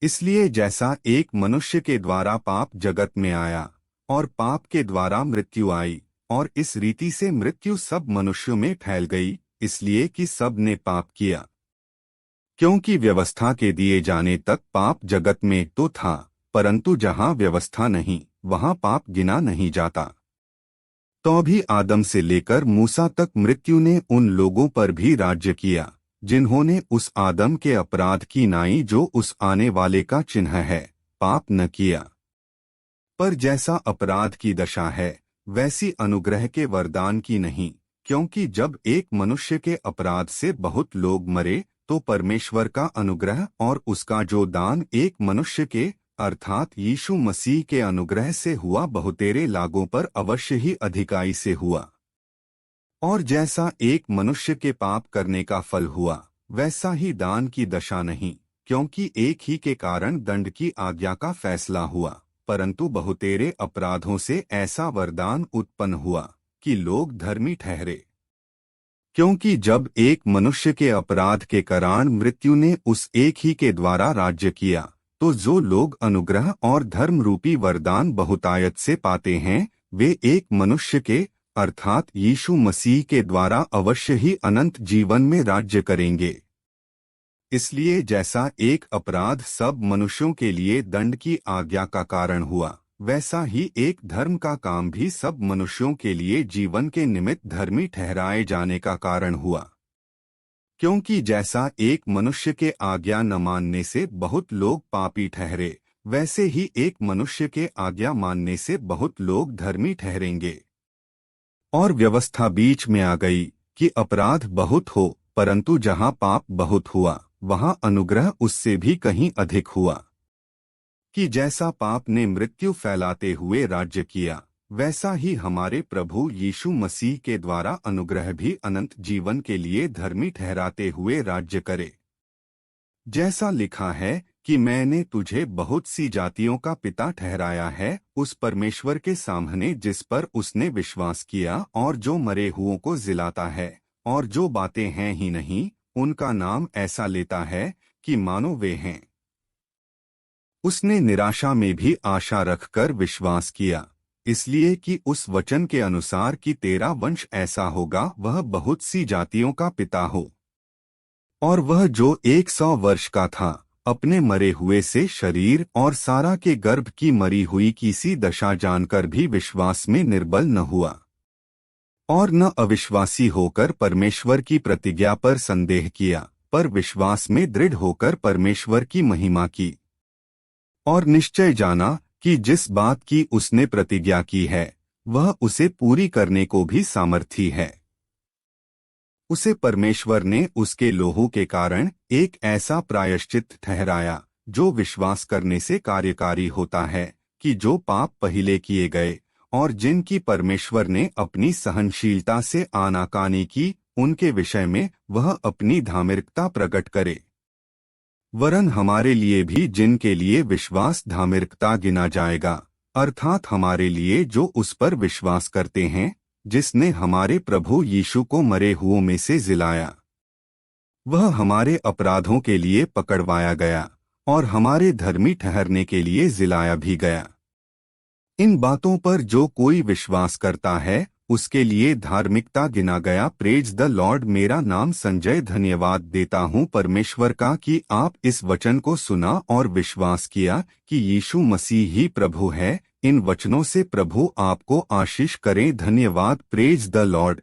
इसलिए जैसा एक मनुष्य के द्वारा पाप जगत में आया और पाप के द्वारा मृत्यु आई, और इस रीति से मृत्यु सब मनुष्यों में फैल गई, इसलिए कि सब ने पाप किया। क्योंकि व्यवस्था के दिए जाने तक पाप जगत में तो था, परंतु जहाँ व्यवस्था नहीं वहाँ पाप गिना नहीं जाता। तो भी आदम से लेकर मूसा तक मृत्यु ने उन लोगों पर भी राज्य किया जिन्होंने उस आदम के अपराध की नाई, जो उस आने वाले का चिन्ह है, पाप न किया। पर जैसा अपराध की दशा है वैसी अनुग्रह के वरदान की नहीं, क्योंकि जब एक मनुष्य के अपराध से बहुत लोग मरे तो परमेश्वर का अनुग्रह और उसका जो दान एक मनुष्य के अर्थात यीशु मसीह के अनुग्रह से हुआ बहुतेरे लागों पर अवश्य ही अधिकाई से हुआ। और जैसा एक मनुष्य के पाप करने का फल हुआ वैसा ही दान की दशा नहीं, क्योंकि एक ही के कारण दंड की आज्ञा का फैसला हुआ, परंतु बहुतेरे अपराधों से ऐसा वरदान उत्पन्न हुआ कि लोग धर्मी ठहरे। क्योंकि जब एक मनुष्य के अपराध के कारण मृत्यु ने उस एक ही के द्वारा राज्य किया, तो जो लोग अनुग्रह और धर्म रूपी वरदान बहुतायत से पाते हैं वे एक मनुष्य के अर्थात यीशु मसीह के द्वारा अवश्य ही अनंत जीवन में राज्य करेंगे। इसलिए जैसा एक अपराध सब मनुष्यों के लिए दंड की आज्ञा का कारण हुआ, वैसा ही एक धर्म का काम भी सब मनुष्यों के लिए जीवन के निमित्त धर्मी ठहराए जाने का कारण हुआ। क्योंकि जैसा एक मनुष्य के आज्ञा न मानने से बहुत लोग पापी ठहरे, वैसे ही एक मनुष्य के आज्ञा मानने से बहुत लोग धर्मी ठहरेंगे। और व्यवस्था बीच में आ गई कि अपराध बहुत हो, परंतु जहाँ पाप बहुत हुआ वहाँ अनुग्रह उससे भी कहीं अधिक हुआ। कि जैसा पाप ने मृत्यु फैलाते हुए राज्य किया, वैसा ही हमारे प्रभु यीशु मसीह के द्वारा अनुग्रह भी अनंत जीवन के लिए धर्मी ठहराते हुए राज्य करे। जैसा लिखा है कि मैंने तुझे बहुत सी जातियों का पिता ठहराया है, उस परमेश्वर के सामने जिस पर उसने विश्वास किया और जो मरे हुओं को जिलाता है और जो बातें हैं ही नहीं उनका नाम ऐसा लेता है कि मानो वे हैं। उसने निराशा में भी आशा रखकर विश्वास किया, इसलिए कि उस वचन के अनुसार कि तेरा वंश ऐसा होगा वह बहुत सी जातियों का पिता हो। और वह जो 100 वर्ष का था अपने मरे हुए से शरीर और सारा के गर्भ की मरी हुई की सी दशा जानकर भी विश्वास में निर्बल न हुआ और न अविश्वासी होकर परमेश्वर की प्रतिज्ञा पर संदेह किया, पर विश्वास में दृढ़ होकर परमेश्वर की महिमा की और निश्चय जाना कि जिस बात की उसने प्रतिज्ञा की है वह उसे पूरी करने को भी सामर्थी है। उसे परमेश्वर ने उसके लोहू के कारण एक ऐसा प्रायश्चित ठहराया जो विश्वास करने से कार्यकारी होता है, कि जो पाप पहले किए गए और जिनकी परमेश्वर ने अपनी सहनशीलता से आनाकानी की उनके विषय में वह अपनी धार्मिकता प्रकट करे, वरन हमारे लिए भी जिनके लिए विश्वास धार्मिकता गिना जाएगा, अर्थात हमारे लिए जो उस पर विश्वास करते हैं जिसने हमारे प्रभु यीशु को मरे हुओं में से जिलाया। वह हमारे अपराधों के लिए पकड़वाया गया और हमारे धर्मी ठहरने के लिए जिलाया भी गया। इन बातों पर जो कोई विश्वास करता है उसके लिए धार्मिकता गिना गया। Praise the Lord. मेरा नाम संजय। धन्यवाद देता हूँ परमेश्वर का कि आप इस वचन को सुना और विश्वास किया कि यीशु मसीह ही प्रभु है। इन वचनों से प्रभु आपको आशीष करें। धन्यवाद। Praise the Lord.